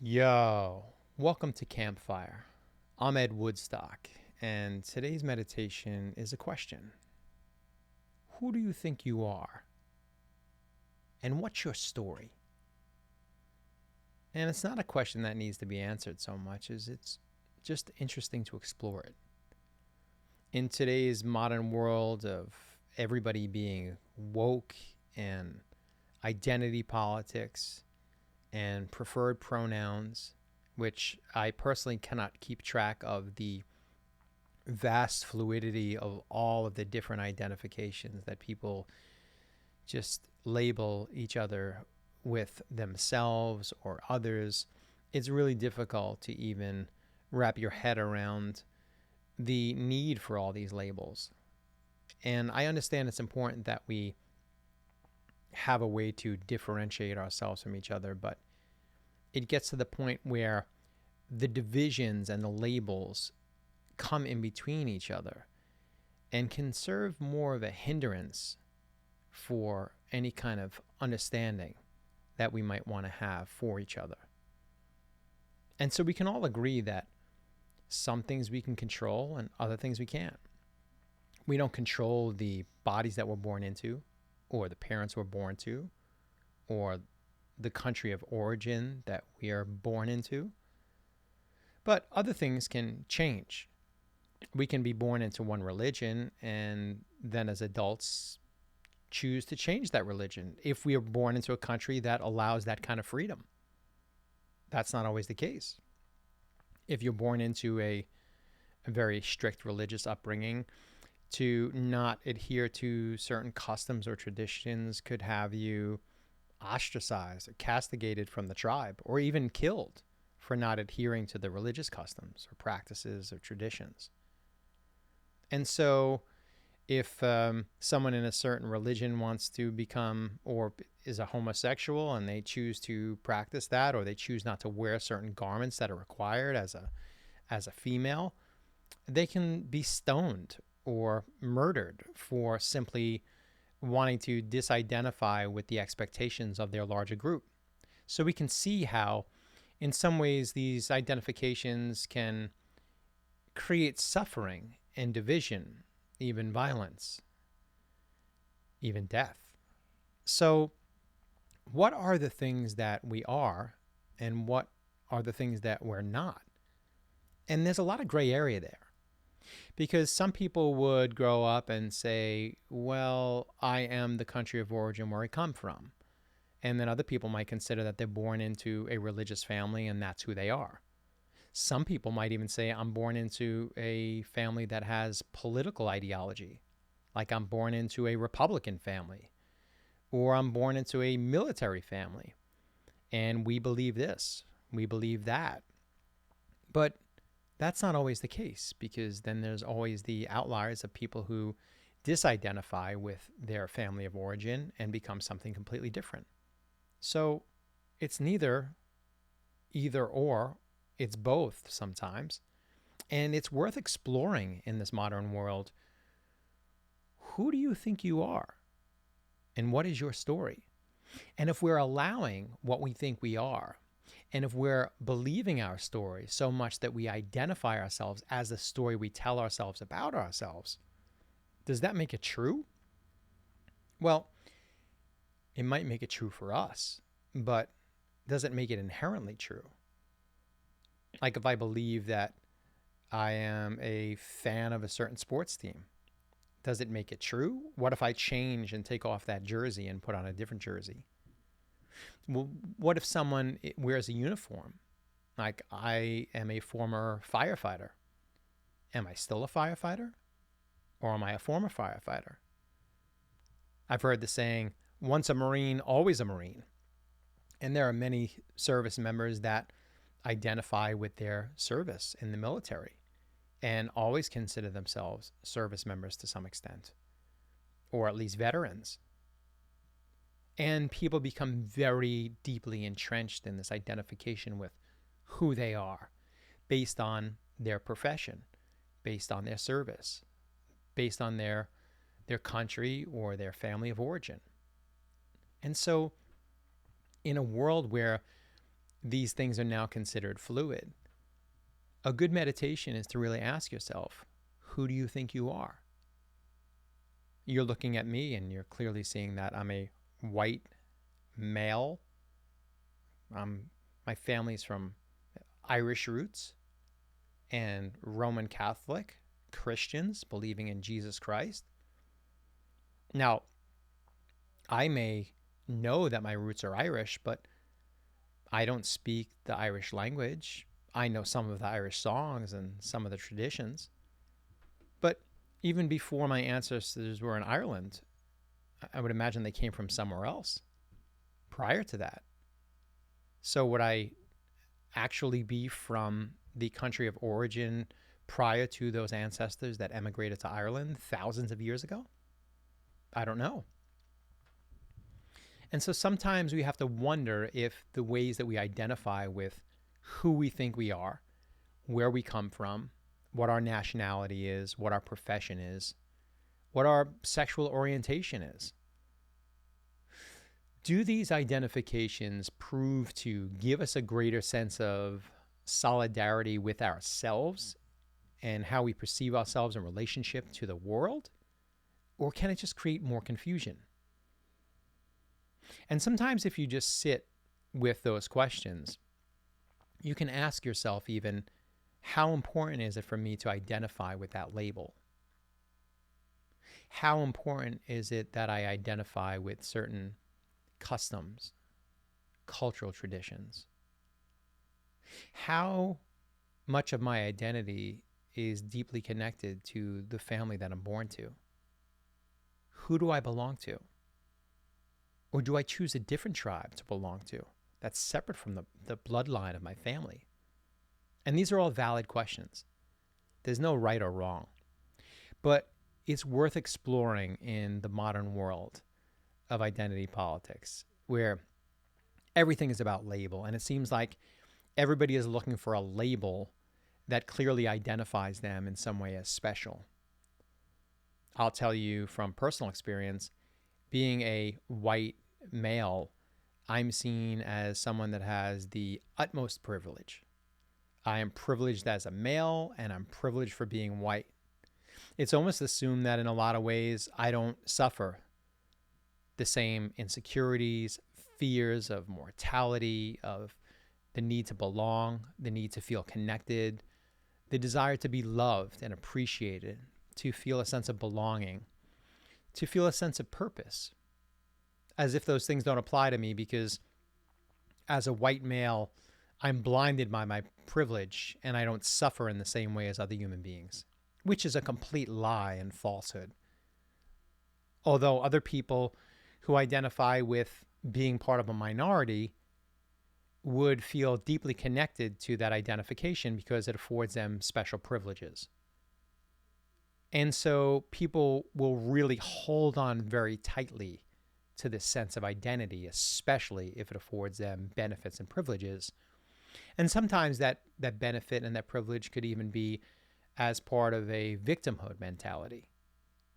Yo, welcome to Campfire. I'm Ed Woodstock, and today's meditation is a question. Who do you think you are? And what's your story? And it's not a question that needs to be answered so much as it's just interesting to explore it. In today's modern world of everybody being woke and identity politics and preferred pronouns, which I personally cannot keep track of the vast fluidity of all of the different identifications that people just label each other with themselves or others. It's really difficult to even wrap your head around the need for all these labels. And I understand it's important that we have a way to differentiate ourselves from each other, but it gets to the point where the divisions and the labels come in between each other and can serve more of a hindrance for any kind of understanding that we might want to have for each other. And so we can all agree that some things we can control and other things we can't. We don't control the bodies that we're born into, or the parents we're born to, or the country of origin that we are born into. But other things can change. We can be born into one religion and then as adults choose to change that religion if we are born into a country that allows that kind of freedom. That's not always the case. If you're born into a very strict religious upbringing, to not adhere to certain customs or traditions could have you ostracized or castigated from the tribe or even killed for not adhering to the religious customs or practices or traditions. And so if someone in a certain religion wants to become or is a homosexual and they choose to practice that, or they choose not to wear certain garments that are required as a female, they can be stoned or murdered for simply wanting to disidentify with the expectations of their larger group. So we can see how, in some ways, these identifications can create suffering and division, even violence, even death. So, what are the things that we are, and what are the things that we're not? And there's a lot of gray area there. Because some people would grow up and say, well, I am the country of origin where I come from. And then other people might consider that they're born into a religious family and that's who they are. Some people might even say, I'm born into a family that has political ideology, like I'm born into a Republican family, or I'm born into a military family. And we believe this, we believe that. But that's not always the case, because then there's always the outliers of people who disidentify with their family of origin and become something completely different. So it's neither either or, it's both sometimes. And it's worth exploring in this modern world. Who do you think you are? And what is your story? And if we're allowing what we think we are, and if we're believing our story so much that we identify ourselves as the story we tell ourselves about ourselves, does that make it true? Well, it might make it true for us, but does it make it inherently true? Like if I believe that I am a fan of a certain sports team, does it make it true? What if I change and take off that jersey and put on a different jersey? Well, what if someone wears a uniform? Like I am a former firefighter. Am I still a firefighter? Or am I a former firefighter? I've heard the saying, once a Marine, always a Marine. And there are many service members that identify with their service in the military and always consider themselves service members to some extent, or at least veterans. And people become very deeply entrenched in this identification with who they are based on their profession, based on their service, based on their country or their family of origin. And so in a world where these things are now considered fluid. A good meditation is to really ask yourself, who do you think you are? You're looking at me and you're clearly seeing that I'm a white male. My family's from Irish roots and Roman Catholic Christians believing in Jesus Christ. Now, I may know that my roots are Irish, but I don't speak the Irish language. I know some of the Irish songs and some of the traditions. But even before my ancestors were in Ireland, I would imagine they came from somewhere else prior to that. So would I actually be from the country of origin prior to those ancestors that emigrated to Ireland thousands of years ago? I don't know. And so sometimes we have to wonder if the ways that we identify with who we think we are, where we come from, what our nationality is, what our profession is, what our sexual orientation is. Do these identifications prove to give us a greater sense of solidarity with ourselves and how we perceive ourselves in relationship to the world? Or can it just create more confusion? And sometimes if you just sit with those questions, you can ask yourself even, how important is it for me to identify with that label? How important is it that I identify with certain customs, cultural traditions? How much of my identity is deeply connected to the family that I'm born to? Who do I belong to? Or do I choose a different tribe to belong to that's separate from the bloodline of my family? And these are all valid questions. There's no right or wrong. But it's worth exploring in the modern world of identity politics, where everything is about label. And it seems like everybody is looking for a label that clearly identifies them in some way as special. I'll tell you from personal experience, being a white male, I'm seen as someone that has the utmost privilege. I am privileged as a male, and I'm privileged for being white. It's almost assumed that in a lot of ways, I don't suffer the same insecurities, fears of mortality, of the need to belong, the need to feel connected, the desire to be loved and appreciated, to feel a sense of belonging, to feel a sense of purpose, as if those things don't apply to me because as a white male, I'm blinded by my privilege and I don't suffer in the same way as other human beings, which is a complete lie and falsehood. Although other people who identify with being part of a minority would feel deeply connected to that identification because it affords them special privileges. And so people will really hold on very tightly to this sense of identity, especially if it affords them benefits and privileges. And sometimes that benefit and that privilege could even be as part of a victimhood mentality.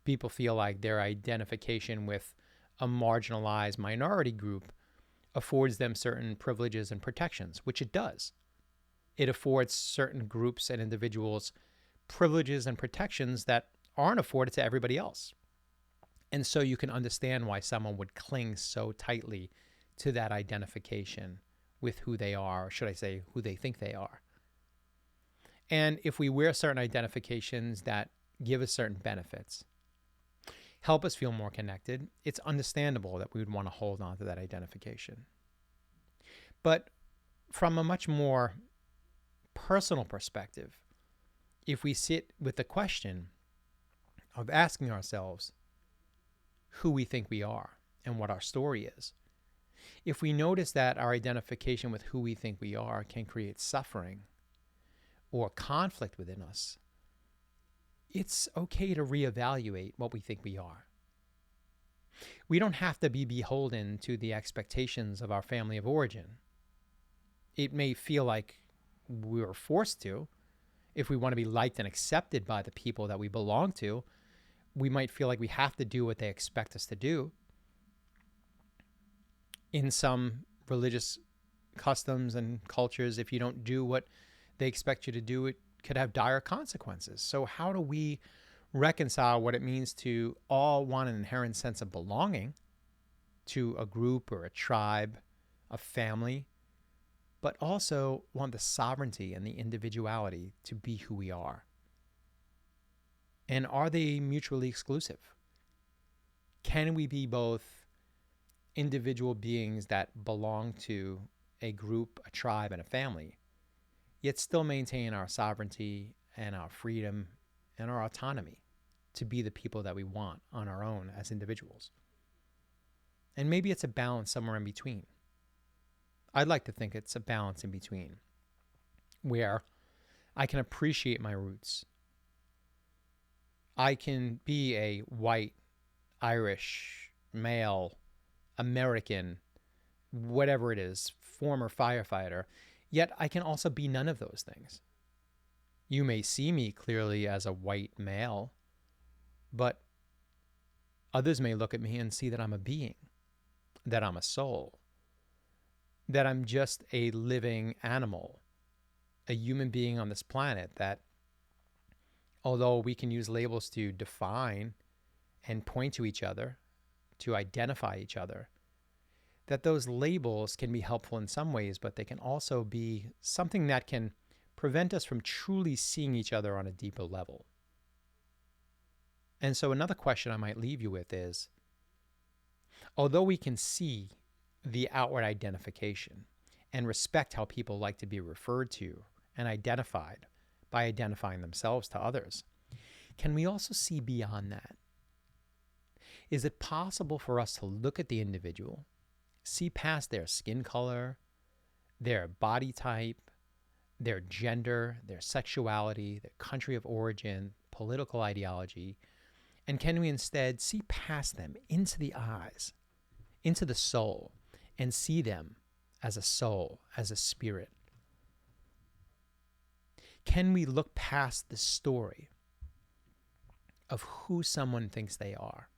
People feel like their identification with a marginalized minority group affords them certain privileges and protections, which it does. It affords certain groups and individuals privileges and protections that aren't afforded to everybody else. And so you can understand why someone would cling so tightly to that identification with who they are, or should I say, who they think they are. And if we wear certain identifications that give us certain benefits, help us feel more connected, it's understandable that we would want to hold on to that identification. But from a much more personal perspective, if we sit with the question of asking ourselves who we think we are and what our story is, if we notice that our identification with who we think we are can create suffering or conflict within us, it's okay to reevaluate what we think we are. We don't have to be beholden to the expectations of our family of origin. It may feel like we're forced to. If we want to be liked and accepted by the people that we belong to, we might feel like we have to do what they expect us to do. In some religious customs and cultures, if you don't do what they expect you to do, it could have dire consequences. So how do we reconcile what it means to all want an inherent sense of belonging to a group or a tribe, a family, but also want the sovereignty and the individuality to be who we are? And are they mutually exclusive? Can we be both individual beings that belong to a group, a tribe, and a family, yet still maintain our sovereignty and our freedom and our autonomy to be the people that we want on our own as individuals? And maybe it's a balance somewhere in between. I'd like to think it's a balance in between, where I can appreciate my roots. I can be a white, Irish, male, American, whatever it is, former firefighter, yet I can also be none of those things. You may see me clearly as a white male, but others may look at me and see that I'm a being, that I'm a soul, that I'm just a living animal, a human being on this planet, that although we can use labels to define and point to each other, to identify each other, that those labels can be helpful in some ways, but they can also be something that can prevent us from truly seeing each other on a deeper level. And so another question I might leave you with is, although we can see the outward identification and respect how people like to be referred to and identified by identifying themselves to others, can we also see beyond that? Is it possible for us to look at the individual, see past their skin color, their body type, their gender, their sexuality, their country of origin, political ideology, and can we instead see past them into the eyes, into the soul, and see them as a soul, as a spirit? Can we look past the story of who someone thinks they are?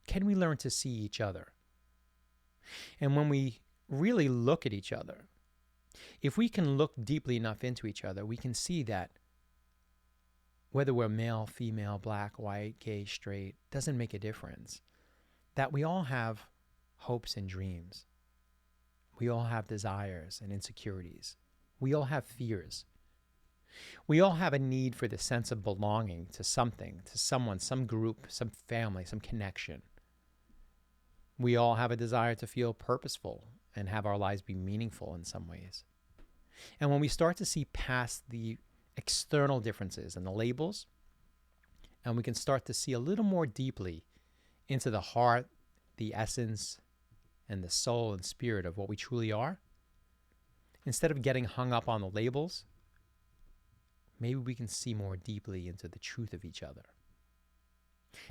Can we learn to see each other? And when we really look at each other, if we can look deeply enough into each other, we can see that whether we're male, female, black, white, gay, straight, doesn't make a difference. That we all have hopes and dreams. We all have desires and insecurities. We all have fears. We all have a need for the sense of belonging to something, to someone, some group, some family, some connection. We all have a desire to feel purposeful and have our lives be meaningful in some ways. And when we start to see past the external differences and the labels, and we can start to see a little more deeply into the heart, the essence, and the soul and spirit of what we truly are, instead of getting hung up on the labels, maybe we can see more deeply into the truth of each other.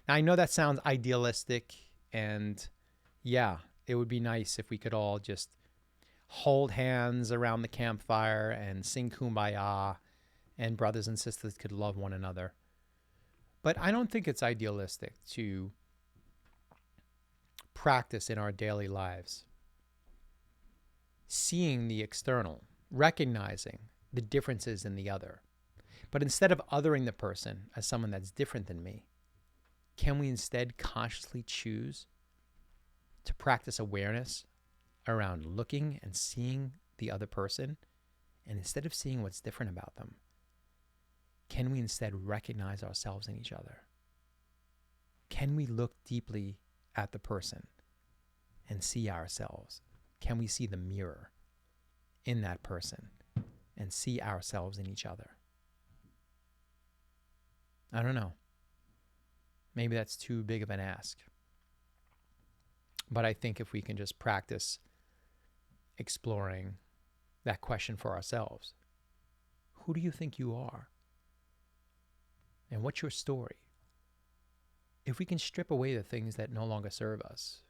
Now, I know that sounds idealistic, and yeah, it would be nice if we could all just hold hands around the campfire and sing Kumbaya, and brothers and sisters could love one another. But I don't think it's idealistic to practice in our daily lives seeing the external, recognizing the differences in the other. But instead of othering the person as someone that's different than me, can we instead consciously choose to practice awareness around looking and seeing the other person? And instead of seeing what's different about them, can we instead recognize ourselves in each other? Can we look deeply at the person and see ourselves? Can we see the mirror in that person and see ourselves in each other? I don't know. Maybe that's too big of an ask. But I think if we can just practice exploring that question for ourselves, who do you think you are? And what's your story? If we can strip away the things that no longer serve us,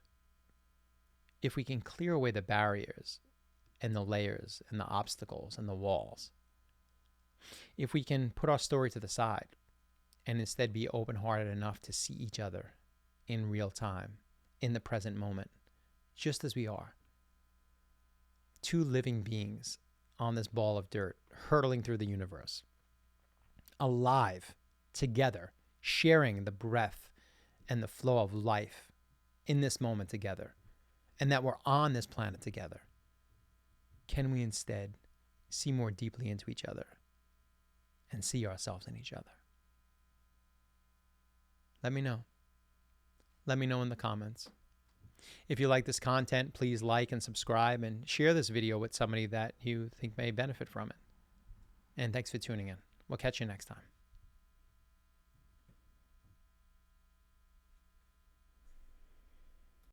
if we can clear away the barriers and the layers and the obstacles and the walls, if we can put our story to the side and instead be open-hearted enough to see each other in real time, in the present moment, just as we are, two living beings on this ball of dirt, hurtling through the universe, alive together, sharing the breath and the flow of life in this moment together, and that we're on this planet together, can we instead see more deeply into each other and see ourselves in each other? Let me know. Let me know in the comments. If you like this content, please like and subscribe and share this video with somebody that you think may benefit from it. And thanks for tuning in. We'll catch you next time.